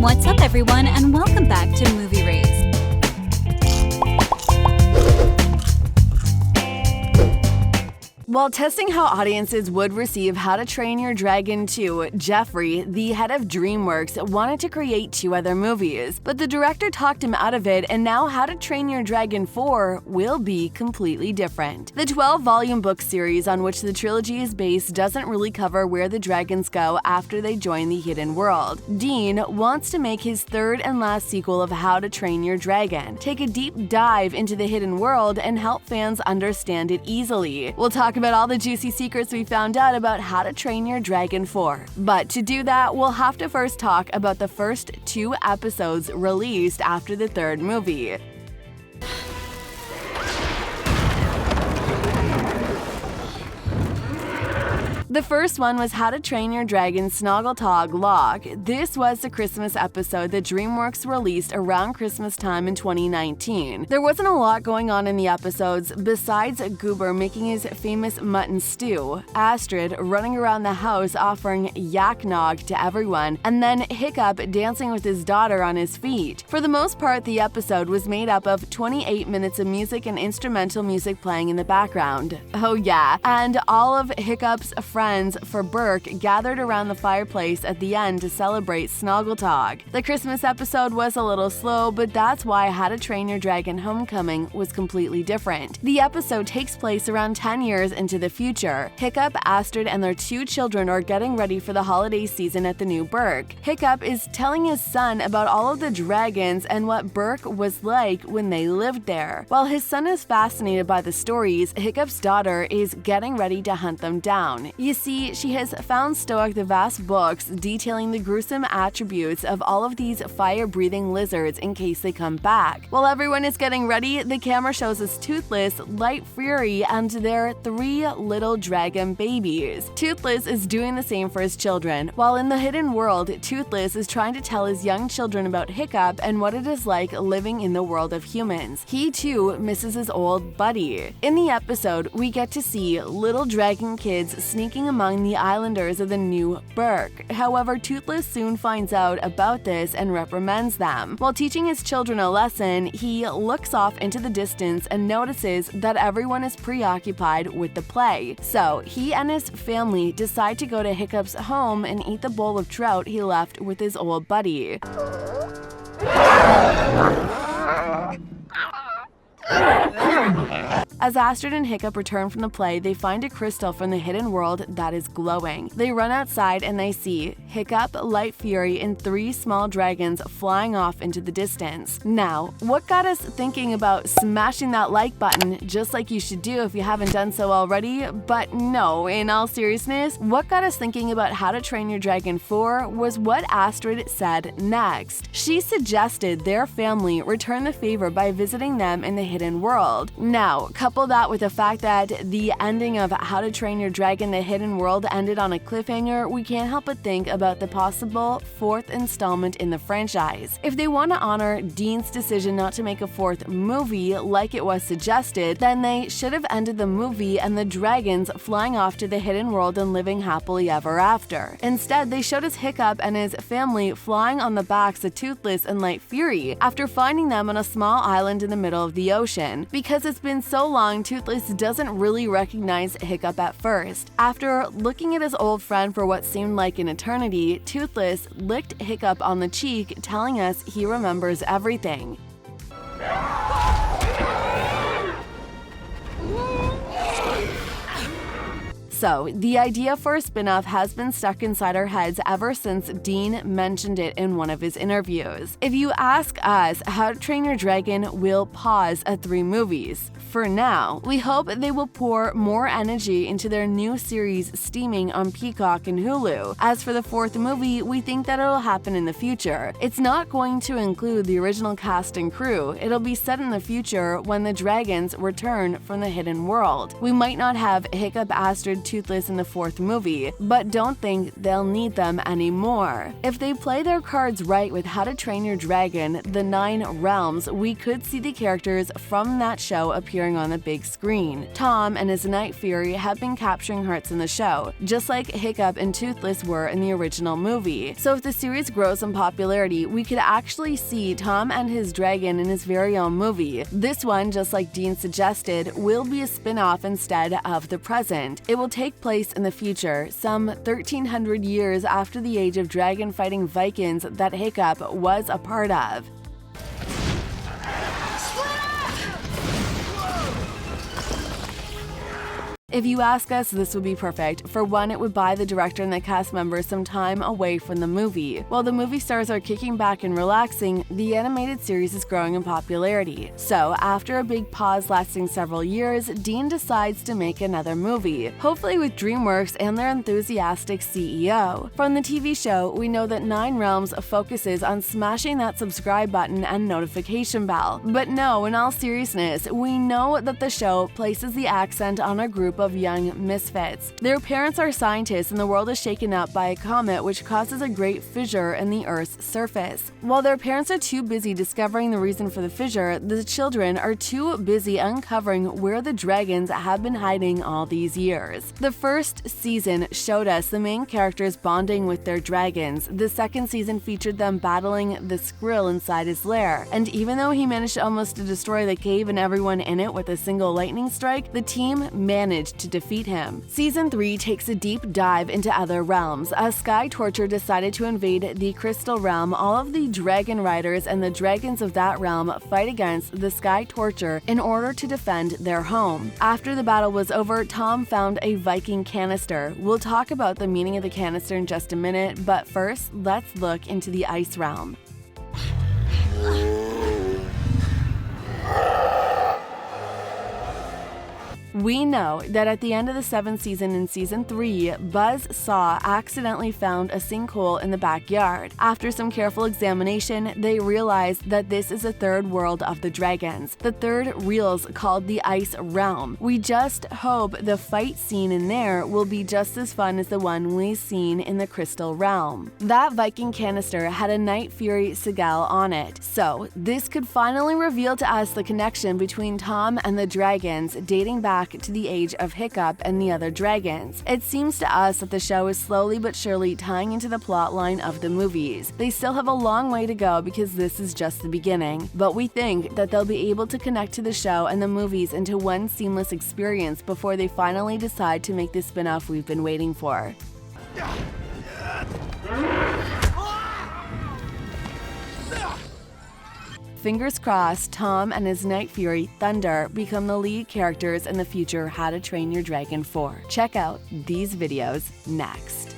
What's up, everyone, and welcome back to Movie Race. While testing how audiences would receive How to Train Your Dragon 2, Jeffrey, the head of DreamWorks, wanted to create 2 other movies, but the director talked him out of it, and now How to Train Your Dragon 4 will be completely different. The 12-volume book series on which the trilogy is based doesn't really cover where the dragons go after they join the hidden world. Dean wants to make his third and last sequel of How to Train Your Dragon, take a deep dive into the hidden world, and help fans understand it easily. We'll talk about all the juicy secrets we found out about How to Train Your Dragon 4. But to do that, we'll have to first talk about the first 2 episodes released after the third movie. The first one was How to Train Your Dragon Snoggletog Lock. This was the Christmas episode that DreamWorks released around Christmas time in 2019. There wasn't a lot going on in the episodes besides Goober making his famous mutton stew, Astrid running around the house offering yak nog to everyone, and then Hiccup dancing with his daughter on his feet. For the most part, the episode was made up of 28 minutes of music and instrumental music playing in the background. Oh yeah, and all of Hiccup's friends for Burke gathered around the fireplace at the end to celebrate Snoggletog. The Christmas episode was a little slow, but that's why How to Train Your Dragon Homecoming was completely different. The episode takes place around 10 years into the future. Hiccup, Astrid, and their 2 children are getting ready for the holiday season at the new Burke. Hiccup is telling his son about all of the dragons and what Burke was like when they lived there. While his son is fascinated by the stories, Hiccup's daughter is getting ready to hunt them down. You see, she has found stowed the vast books detailing the gruesome attributes of all of these fire-breathing lizards in case they come back. While everyone is getting ready, the camera shows us Toothless, Light Fury, and their 3 little dragon babies. Toothless is doing the same for his children. While in the hidden world, Toothless is trying to tell his young children about Hiccup and what it is like living in the world of humans. He too misses his old buddy. In the episode, we get to see little dragon kids sneaking among the islanders of the new Burke. However, Toothless soon finds out about this and reprimands them. While teaching his children a lesson, he looks off into the distance and notices that everyone is preoccupied with the play. So, he and his family decide to go to Hiccup's home and eat the bowl of trout he left with his old buddy. As Astrid and Hiccup return from the play, they find a crystal from the hidden world that is glowing. They run outside and they see Hiccup, Light Fury, and 3 small dragons flying off into the distance. Now, what got us thinking about smashing that like button, just like you should do if you haven't done so already? But no, in all seriousness, what got us thinking about How to Train Your Dragon 4 was what Astrid said next. She suggested their family return the favor by visiting them in the hidden world. Now, couple that with the fact that the ending of How to Train Your Dragon The Hidden World ended on a cliffhanger, we can't help but think about the possible 4th installment in the franchise. If they want to honor Dean's decision not to make a 4th movie like it was suggested, then they should have ended the movie and the dragons flying off to the hidden world and living happily ever after. Instead, they showed us Hiccup and his family flying on the backs of Toothless and Light Fury after finding them on a small island in the middle of the ocean. Because it's been so long, Toothless doesn't really recognize Hiccup at first. After looking at his old friend for what seemed like an eternity, Toothless licked Hiccup on the cheek, telling us he remembers everything. So, the idea for a spin-off has been stuck inside our heads ever since Dean mentioned it in one of his interviews. If you ask us, How to Train Your Dragon will pause at 3 movies. For now, we hope they will pour more energy into their new series steaming on Peacock and Hulu. As for the 4th movie, we think that it'll happen in the future. It's not going to include the original cast and crew. It'll be set in the future when the dragons return from the hidden world. We might not have Hiccup, Astrid, Toothless in the 4th movie, but don't think they'll need them anymore. If they play their cards right with How to Train Your Dragon: The 9 Realms, we could see the characters from that show appearing on the big screen. Tom and his Night Fury have been capturing hearts in the show, just like Hiccup and Toothless were in the original movie. So if the series grows in popularity, we could actually see Tom and his dragon in his very own movie. This one, just like Dean suggested, will be a spin-off instead of the present. It will take place in the future, some 1300 years after the age of dragon-fighting Vikings that Hiccup was a part of. If you ask us, this would be perfect. For one, it would buy the director and the cast members some time away from the movie. While the movie stars are kicking back and relaxing, the animated series is growing in popularity. So, after a big pause lasting several years, Dean decides to make another movie, hopefully with DreamWorks and their enthusiastic CEO. From the TV show, we know that 9 Realms focuses on smashing that subscribe button and notification bell. But no, in all seriousness, we know that the show places the accent on a group of young misfits. Their parents are scientists and the world is shaken up by a comet which causes a great fissure in the Earth's surface. While their parents are too busy discovering the reason for the fissure, the children are too busy uncovering where the dragons have been hiding all these years. The first season showed us the main characters bonding with their dragons. The second season featured them battling the Skrill inside his lair, and even though he managed almost to destroy the cave and everyone in it with a single lightning strike, the team managed to defeat him. Season 3 takes a deep dive into other realms. As Sky Torture decided to invade the Crystal Realm, all of the dragon riders and the dragons of that realm fight against the Sky Torture in order to defend their home. After the battle was over, Tom found a Viking canister. We'll talk about the meaning of the canister in just a minute, but first, let's look into the Ice Realm. We know that at the end of the 7th season in Season 3, Buzz Saw accidentally found a sinkhole in the backyard. After some careful examination, they realized that this is the 3rd world of the dragons, the 3rd realms called the Ice Realm. We just hope the fight scene in there will be just as fun as the one we've seen in the Crystal Realm. That Viking canister had a Night Fury Sigil on it, so this could finally reveal to us the connection between Tom and the dragons dating back to the age of Hiccup and the other dragons. It seems to us that the show is slowly but surely tying into the plotline of the movies. They still have a long way to go because this is just the beginning, but we think that they'll be able to connect to the show and the movies into one seamless experience before they finally decide to make the spin-off we've been waiting for. Fingers crossed, Tom and his Night Fury, Thunder, become the lead characters in the future How to Train Your Dragon 4. Check out these videos next.